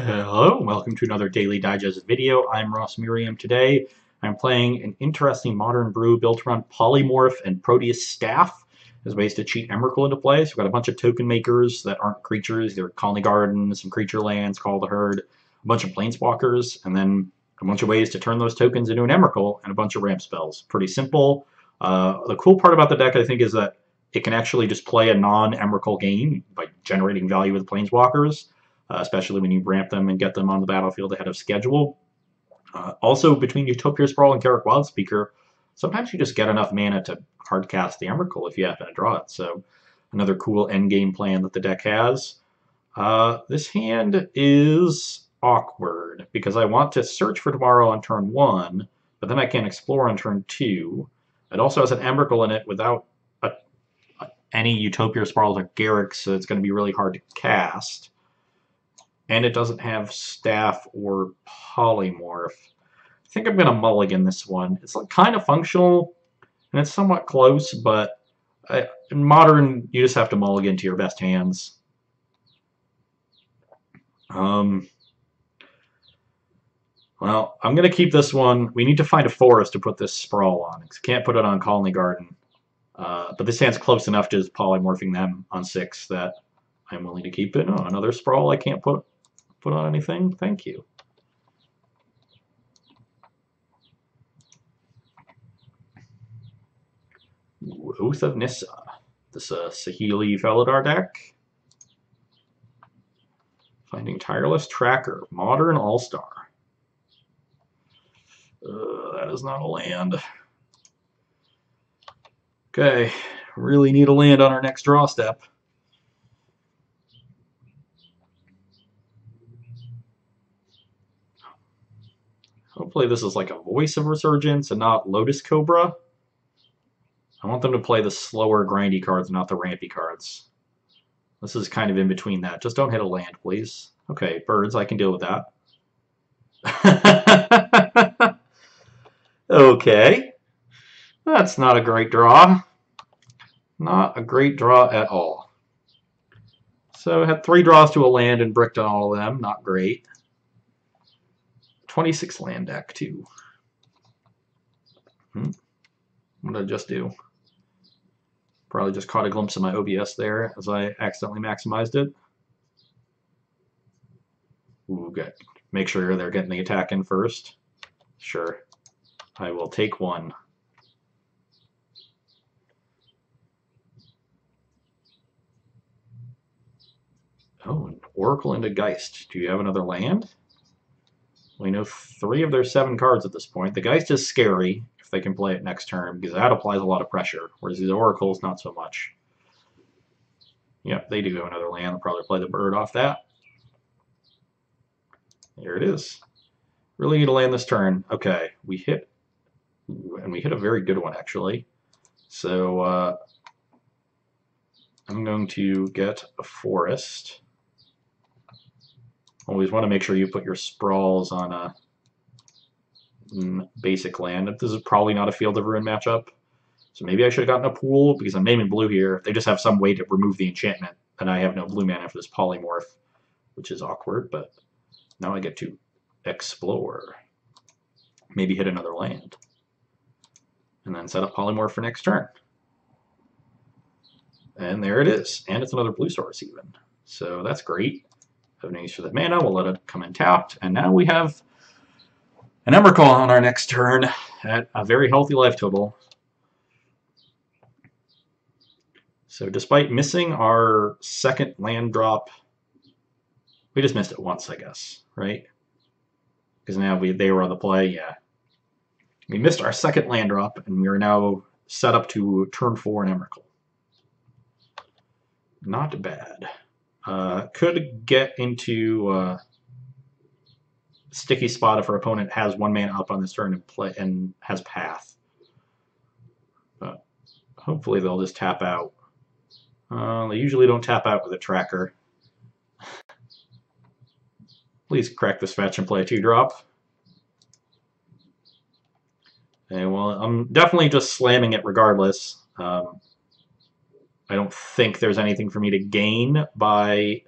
Hello, welcome to another Daily Digest video. I'm Ross Merriam. Today I'm playing an interesting modern brew built around Polymorph and Proteus Staff as ways to cheat Emrakul into play. So we've got a bunch of token makers that aren't creatures. They're Colony Gardens, some creature lands, Call the Herd, a bunch of planeswalkers, and then a bunch of ways to turn those tokens into an Emrakul and a bunch of ramp spells. Pretty simple. The cool part about the deck, I think, is that it can actually just play a non-Emrakul game by generating value with planeswalkers. Especially when you ramp them and get them on the battlefield ahead of schedule. Also, between Utopia Sprawl and Carrick Wildspeaker, sometimes you just get enough mana to hardcast the Emrakul if you happen to draw it. So another cool endgame plan that the deck has. This hand is awkward because I want to search for tomorrow on turn 1, but then I can't explore on turn 2. It also has an Emrakul in it without any Utopia Sprawls or Garrix, so it's going to be really hard to cast. And it doesn't have Staff or Polymorph. I think I'm going to mulligan this one. It's kind of functional, and it's somewhat close, but in Modern, you just have to mulligan to your best hands. Well, I'm going to keep this one. We need to find a forest to put this Sprawl on, because I can't put it on Colony Garden. But this hand's close enough to just polymorphing them on 6 that I'm willing to keep it. Oh, another Sprawl I can't put on anything? Thank you. Oath of Nissa. This Saheeli Felidar deck. Finding Tireless Tracker. Modern All-Star. That is not a land. Okay, really need a land on our next draw step. Hopefully this is like a Voice of Resurgence and not Lotus Cobra. I want them to play the slower, grindy cards, not the rampy cards. This is kind of in between that. Just don't hit a land, please. Okay, birds, I can deal with that. Okay. That's not a great draw. Not a great draw at all. So I had 3 draws to a land and bricked on all of them. Not great. 26 land deck, too. What did I just do? Probably just caught a glimpse of my OBS there as I accidentally maximized it. Ooh, good. Make sure they're getting the attack in first. Sure. I will take 1. Oh, an Oracle into Geist. Do you have another land? We know 3 of their 7 cards at this point. The Geist is scary if they can play it next turn, because that applies a lot of pressure, whereas these Oracles, not so much. Yep, they do have another land. They'll probably play the bird off that. There it is. Really need to land this turn. Okay, we hit, and we hit a very good one, actually. So I'm going to get a forest. Always want to make sure you put your sprawls on a basic land. This is probably not a Field of Ruin matchup, so maybe I should have gotten a pool, because I'm naming blue here. They just have some way to remove the enchantment, and I have no blue mana for this Polymorph, which is awkward, but now I get to explore. Maybe hit another land, and then set up Polymorph for next turn. And there it is, and it's another blue source even. So that's great. Have no use for that mana. We'll let it come in tapped, and now we have an Emrakul on our next turn at a very healthy life total. So despite missing our second land drop, we just missed it once, I guess, right? Because now they were on the play, yeah. We missed our second land drop, and we are now set up to turn 4 in Emrakul. Not bad. Could get into sticky spot if our opponent has 1 mana up on this turn and play and has path. But hopefully they'll just tap out. They usually don't tap out with a tracker. Please crack this fetch and play a 2-drop. Okay, well, I'm definitely just slamming it regardless. I don't think there's anything for me to gain by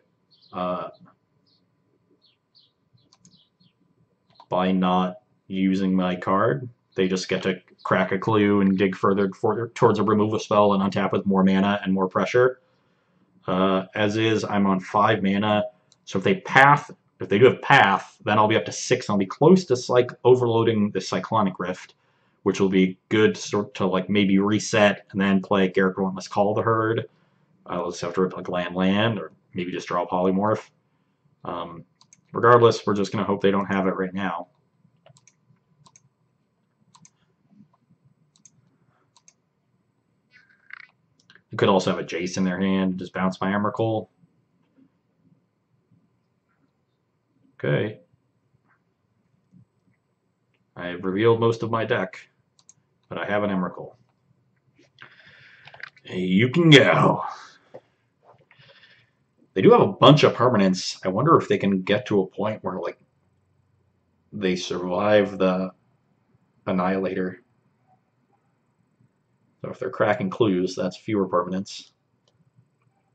by not using my card. They just get to crack a clue and dig further towards a removal spell and untap with more mana and more pressure. As is, I'm on 5 mana, so if they do have Path, then I'll be up to 6, and I'll be close to overloading the Cyclonic Rift, which will be good to like maybe reset and then play Garruk Relentless Call the Herd. I'll just have to like land, or maybe just draw a Polymorph. Regardless, we're just going to hope they don't have it right now. You could also have a Jace in their hand, just bounce my Emrakul. Okay. I've revealed most of my deck, but I have an Emrakul. You can go. They do have a bunch of permanents. I wonder if they can get to a point where like they survive the Annihilator. So if they're cracking clues, that's fewer permanents.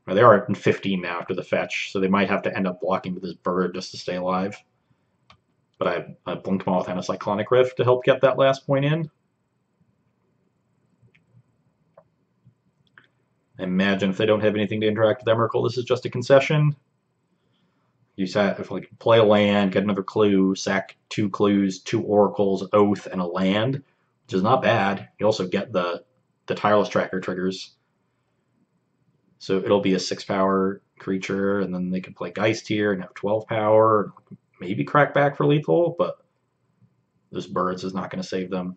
Well, they are at 15 now after the fetch, so they might have to end up blocking with this bird just to stay alive. But I have a Blink Moth and a Cyclonic Rift to help get that last point in. I imagine if they don't have anything to interact with Emrakul, this is just a concession. You play a land, get another clue, sack 2 clues, 2 oracles, oath, and a land, which is not bad. You also get the Tireless Tracker triggers. So it'll be a 6-power creature, and then they can play Geist here and have 12 power, maybe crack back for lethal, but this birds is not going to save them.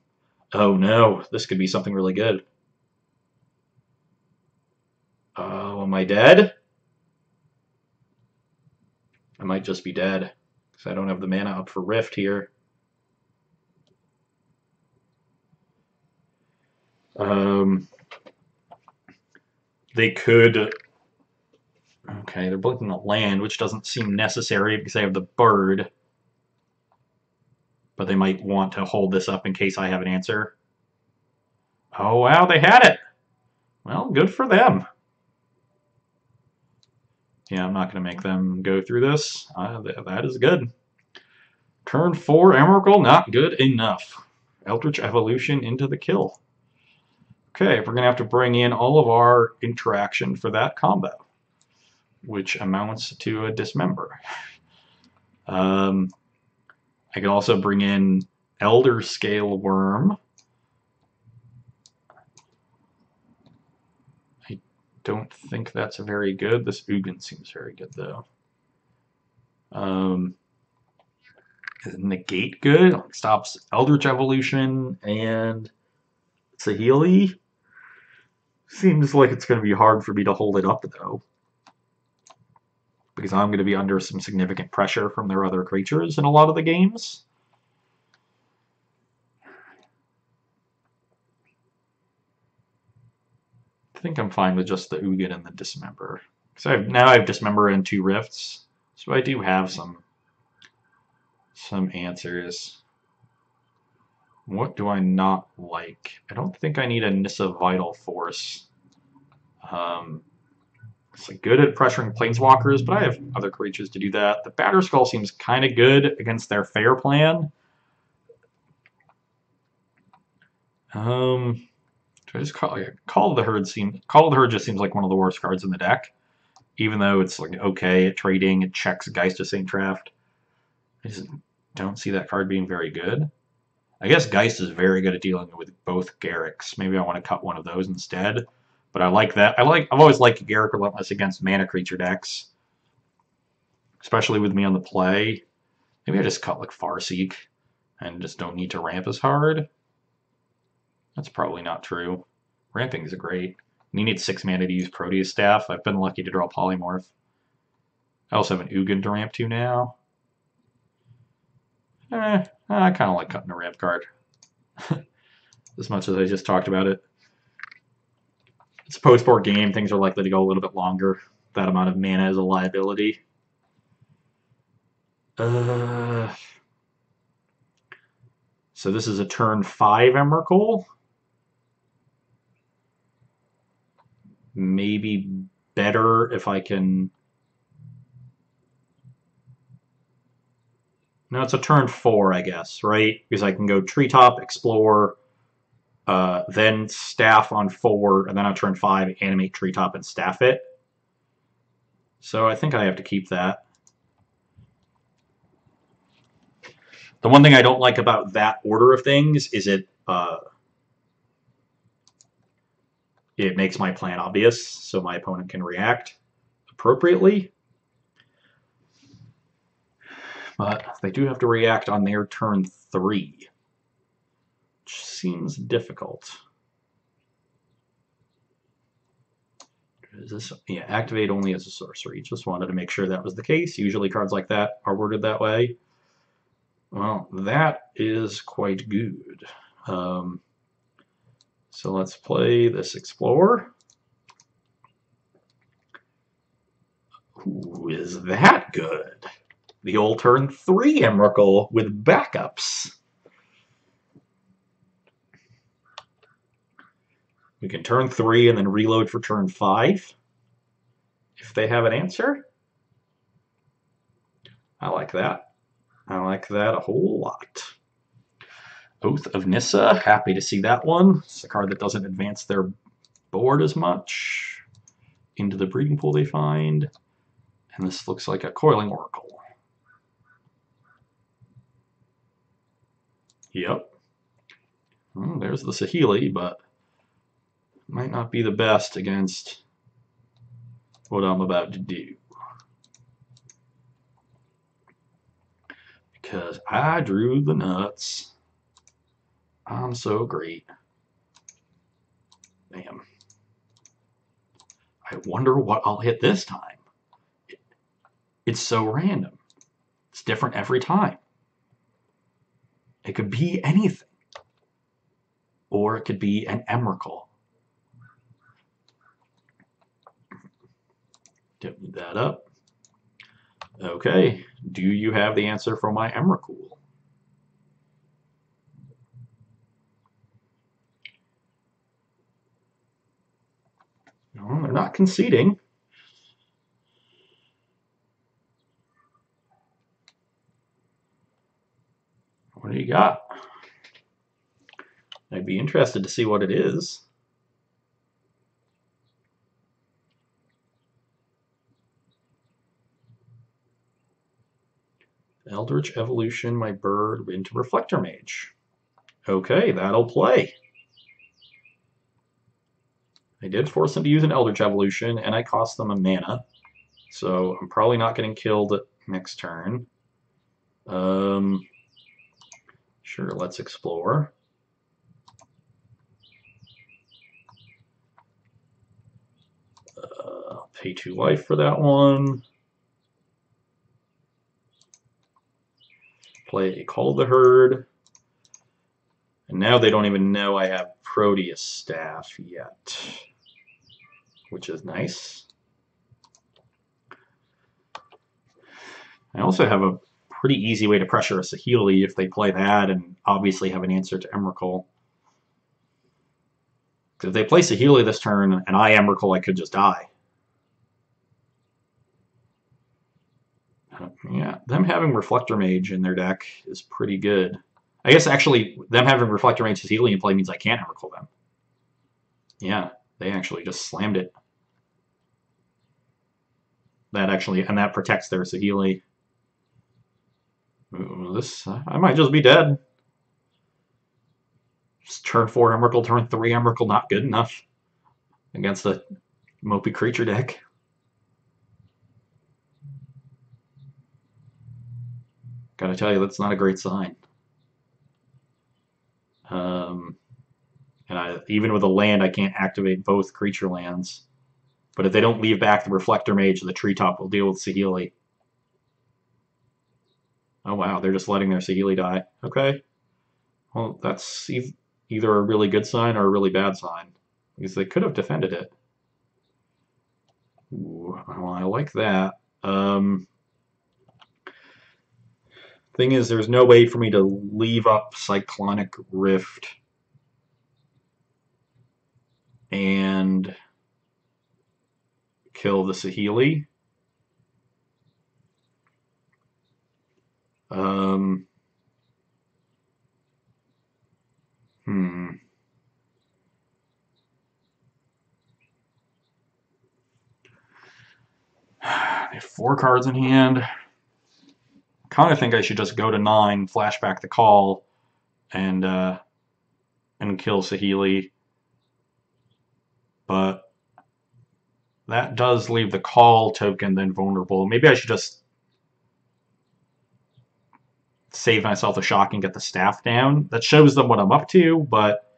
Oh no, this could be something really good. Oh, am I dead? I might just be dead, because I don't have the mana up for Rift here. They could... Okay, they're blinking a land, which doesn't seem necessary because they have the bird. But they might want to hold this up in case I have an answer. Oh, wow, they had it! Well, good for them. Yeah, I'm not going to make them go through this. That is good. Turn 4, Emrakul, not good enough. Eldritch Evolution into the kill. Okay, we're going to have to bring in all of our interaction for that combo, which amounts to a Dismember. I could also bring in Elder Scale Worm. I don't think that's very good. This Ugin seems very good, though. Is Negate good? Stops Eldritch Evolution and Saheeli. Seems like it's going to be hard for me to hold it up, though, because I'm going to be under some significant pressure from their other creatures in a lot of the games. I think I'm fine with just the Ugin and the Dismember. So now I have Dismember and 2 Rifts, so I do have some answers. What do I not like? I don't think I need a Nissa Vital Force. It's good at pressuring Planeswalkers, but I have other creatures to do that. The Batterskull seems kind of good against their Fair Plan. Do I just Call of the Herd just seems like one of the worst cards in the deck, even though it's like okay at trading. It checks Geist of Saint Traft. I just don't see that card being very good. I guess Geist is very good at dealing with both Garruks. Maybe I want to cut one of those instead. But I like that. I've always liked Garruk Relentless against mana creature decks, especially with me on the play. Maybe I just cut like Farseek and just don't need to ramp as hard. That's probably not true. Ramping is great. And you need 6 mana to use Proteus Staff. I've been lucky to draw Polymorph. I also have an Ugin to ramp to now. I kind of like cutting a ramp card. As much as I just talked about it. It's a post-board game. Things are likely to go a little bit longer. That amount of mana is a liability. So this is a turn 5 Emrakul. Maybe better if I can... No, it's a turn 4, I guess, right? Because I can go treetop, explore, then staff on 4, and then on turn 5, animate treetop and staff it. So I think I have to keep that. The one thing I don't like about that order of things is it makes my plan obvious, so my opponent can react appropriately. But they do have to react on their turn 3, which seems difficult. Is this, yeah, activate only as a sorcery. Just wanted to make sure that was the case. Usually cards like that are worded that way. Well, that is quite good. So let's play this Explorer. Ooh, is that good? The old turn 3 Emrakul with backups. We can turn 3 and then reload for turn 5 if they have an answer. I like that. I like that a whole lot. Oath of Nissa, happy to see that one. It's a card that doesn't advance their board as much. Into the breeding pool they find. And this looks like a Coiling Oracle. Yep. Well, there's the Saheeli, but might not be the best against what I'm about to do. Because I drew the nuts. I'm so great. Bam. I wonder what I'll hit this time. It's so random. It's different every time. It could be anything. Or it could be an Emrakul. Tighten that up. Okay, do you have the answer for my Emrakul? No, they're not conceding. What do you got? I'd be interested to see what it is. Eldritch Evolution my bird into Reflector Mage. Okay, that'll play. I did force them to use an Eldritch Evolution, and I cost them a mana. So I'm probably not getting killed next turn. Sure, let's explore. Pay 2 life for that one. Play Call of the Herd. And now they don't even know I have Proteus Staff yet, which is nice. I also have a pretty easy way to pressure a Saheeli if they play that and obviously have an answer to Emrakul. Because if they play Saheeli this turn and I Emrakul, I could just die. Yeah, them having Reflector Mage in their deck is pretty good. I guess actually them having Reflector Mage Saheeli in play means I can't Emrakul them. Yeah, they actually just slammed it. That actually, and that protects their Saheeli. This, I might just be dead. Just turn 4 Emrakul, turn 3 Emrakul, not good enough against a mopey creature deck. Gotta tell you, that's not a great sign. And even with a land, I can't activate both creature lands. But if they don't leave back the Reflector Mage, the Treetop will deal with Saheeli. Oh wow, they're just letting their Saheeli die. Okay. Well, that's either a really good sign or a really bad sign. Because they could have defended it. Ooh, well, I like that. Thing is, there's no way for me to leave up Cyclonic Rift and kill the Saheeli. Um, hmm. I have 4 cards in hand. Kind of think I should just go to 9, flashback the call, and kill Saheeli. But that does leave the call token then vulnerable. Maybe I should just save myself a shock and get the staff down. That shows them what I'm up to, but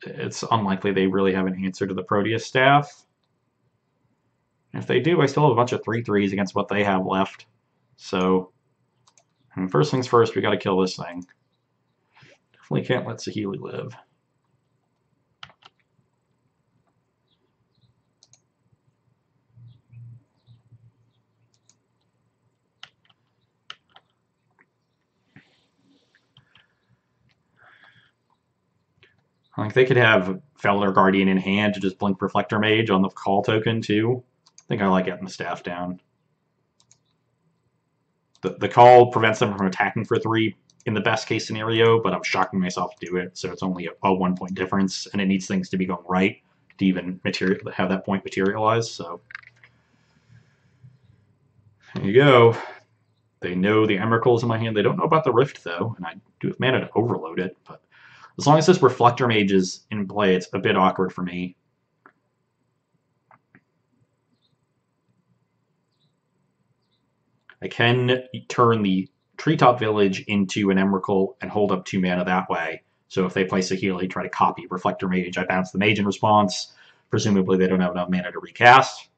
it's unlikely they really have an answer to the Proteus staff. If they do, I still have a bunch of 3/3s against what they have left. So, first things first, we got to kill this thing. Definitely can't let Saheeli live. Like, they could have Felder Guardian in hand to just blink Reflector Mage on the call token, too. I think I like getting the staff down. The call prevents them from attacking for 3 in the best case scenario, but I'm shocking myself to do it, so it's only a 1-point difference, and it needs things to be going right to even have that point materialize, so. There you go. They know the Emrakul is in my hand. They don't know about the Rift, though, and I do have mana to overload it, but as long as this Reflector Mage is in play, it's a bit awkward for me. I can turn the Treetop Village into an Emrakul and hold up 2 mana that way. So if they play Saheeli, try to copy Reflector Mage, I bounce the Mage in response. Presumably they don't have enough mana to recast.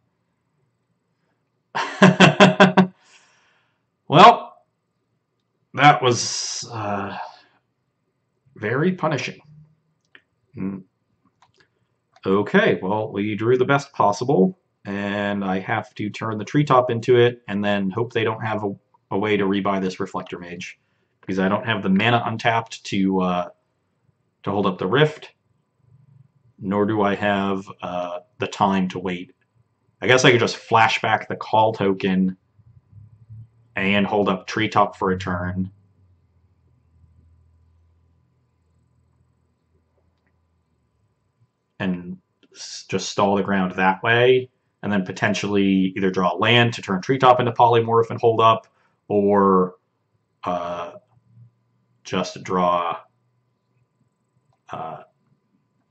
Well, that was very punishing. Okay, well, we drew the best possible, and I have to turn the Treetop into it, and then hope they don't have a way to rebuy this Reflector Mage, because I don't have the mana untapped to hold up the Rift, nor do I have the time to wait. I guess I could just flashback the call token and hold up Treetop for a turn. And just stall the ground that way, and then potentially either draw land to turn Treetop into Polymorph and hold up, or just draw,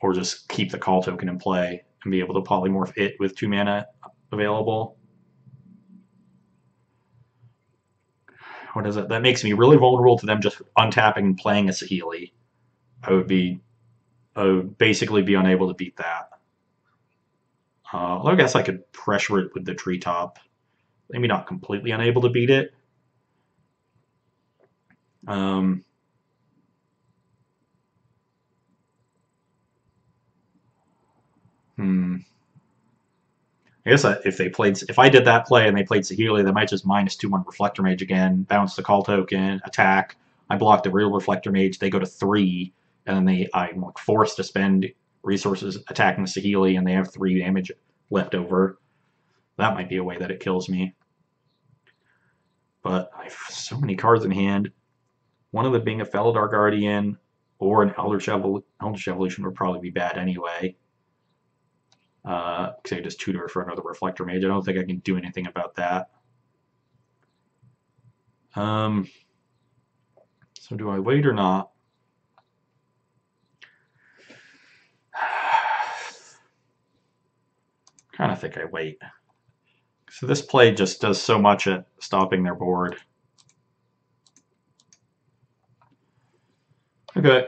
or just keep the call token in play and be able to Polymorph it with 2 mana available. What is it? That makes me really vulnerable to them just untapping and playing a Saheeli. I would basically be unable to beat that. I guess I could pressure it with the Treetop. Maybe not completely unable to beat it. I guess if I did that play and they played Saheeli, they might just -2/1 Reflector Mage again, bounce the call token, attack. I block the real Reflector Mage. They go to 3, and then I'm forced to spend resources attacking Saheeli, and they have 3 damage left over. That might be a way that it kills me. But I have so many cards in hand. One of them being a Felidar Guardian or an Eldritch Evolution would probably be bad anyway. Because I just tutor for another Reflector Mage. I don't think I can do anything about that. So do I wait or not? Kind of think I wait. So this play just does so much at stopping their board. Okay.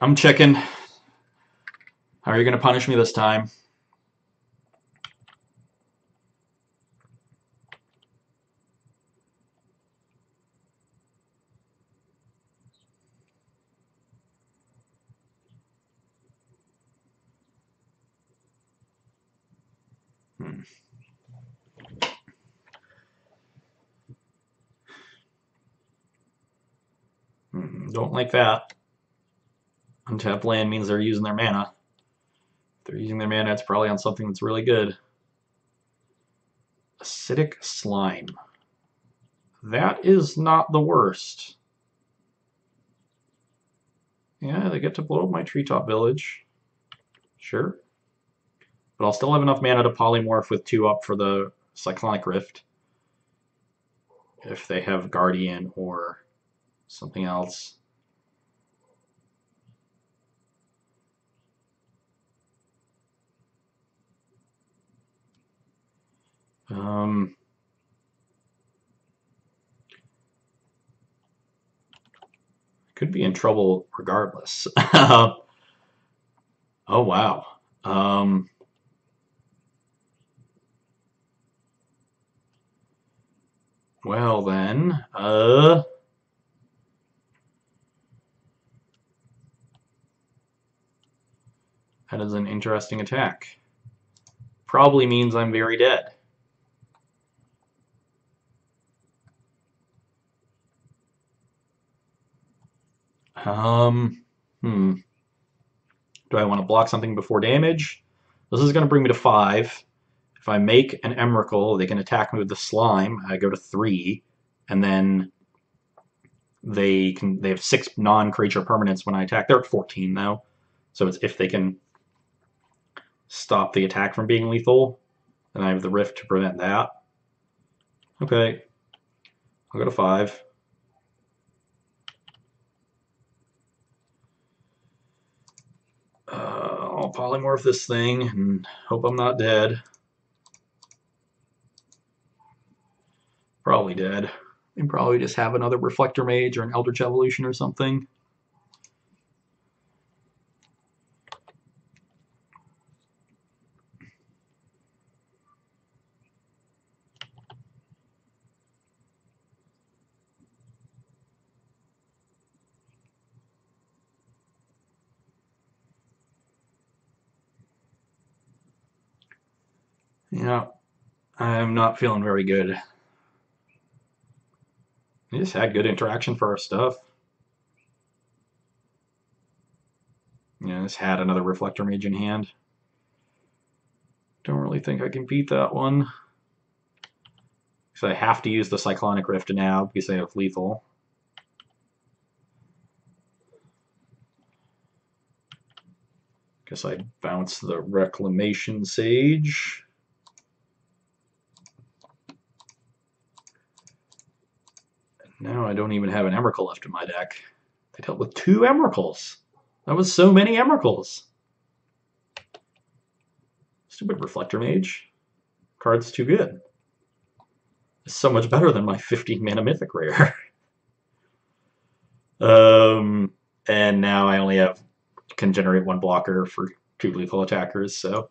I'm checking. How are you going to punish me this time? Don't like that. Untapped land means they're using their mana. If they're using their mana, it's probably on something that's really good. Acidic Slime. That is not the worst. Yeah, they get to blow up my treetop village. Sure. But I'll still have enough mana to polymorph with 2 up for the Cyclonic Rift. If they have Guardian or something else. Could be in trouble regardless. Oh, wow. Well then, that is an interesting attack. Probably means I'm very dead. Do I want to block something before damage? This is going to bring me to 5. If I make an Emrakul, they can attack me with the slime. I go to 3, and then they have 6 non-creature permanents when I attack. They're at 14 though, so it's if they can stop the attack from being lethal, and I have the Rift to prevent that. Okay, I'll go to 5. I'll polymorph this thing and hope I'm not dead. Probably dead. And probably just have another Reflector Mage or an Eldritch Evolution or something. Yeah, I'm not feeling very good. We just had good interaction for our stuff. Yeah, just had another Reflector Mage in hand. Don't really think I can beat that one. So I have to use the Cyclonic Rift now because they have lethal. Guess I bounce the Reclamation Sage. Now I don't even have an Emrakul left in my deck. They dealt with 2 Emrakuls. That was so many Emrakuls. Stupid Reflector Mage. Card's too good. It's so much better than my 15 mana Mythic Rare. And now I only can generate 1 blocker for 2 lethal attackers, so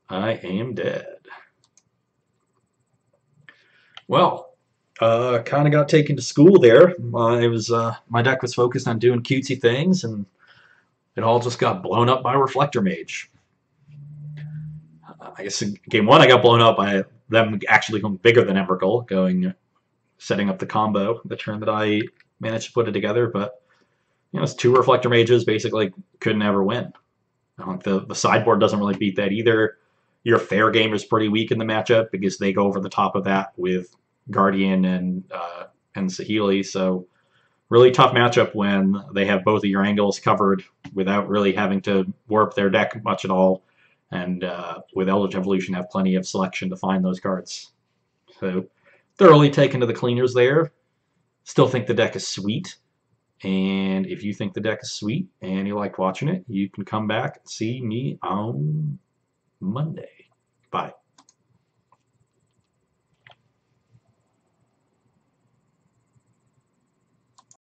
I am dead. Well, kind of got taken to school there. My deck was focused on doing cutesy things, and it all just got blown up by Reflector Mage. I guess in game 1 I got blown up by them actually going bigger than Emrakul, setting up the combo the turn that I managed to put it together. But it's 2 Reflector Mages basically couldn't ever win. The sideboard doesn't really beat that either. Your fair game is pretty weak in the matchup because they go over the top of that with Guardian and Saheeli. So really tough matchup when they have both of your angles covered without really having to warp their deck much at all. And with Eldritch Evolution, have plenty of selection to find those cards. So thoroughly taken to the cleaners there. Still think the deck is sweet. And if you think the deck is sweet and you liked watching it, you can come back and see me on Monday. Bye.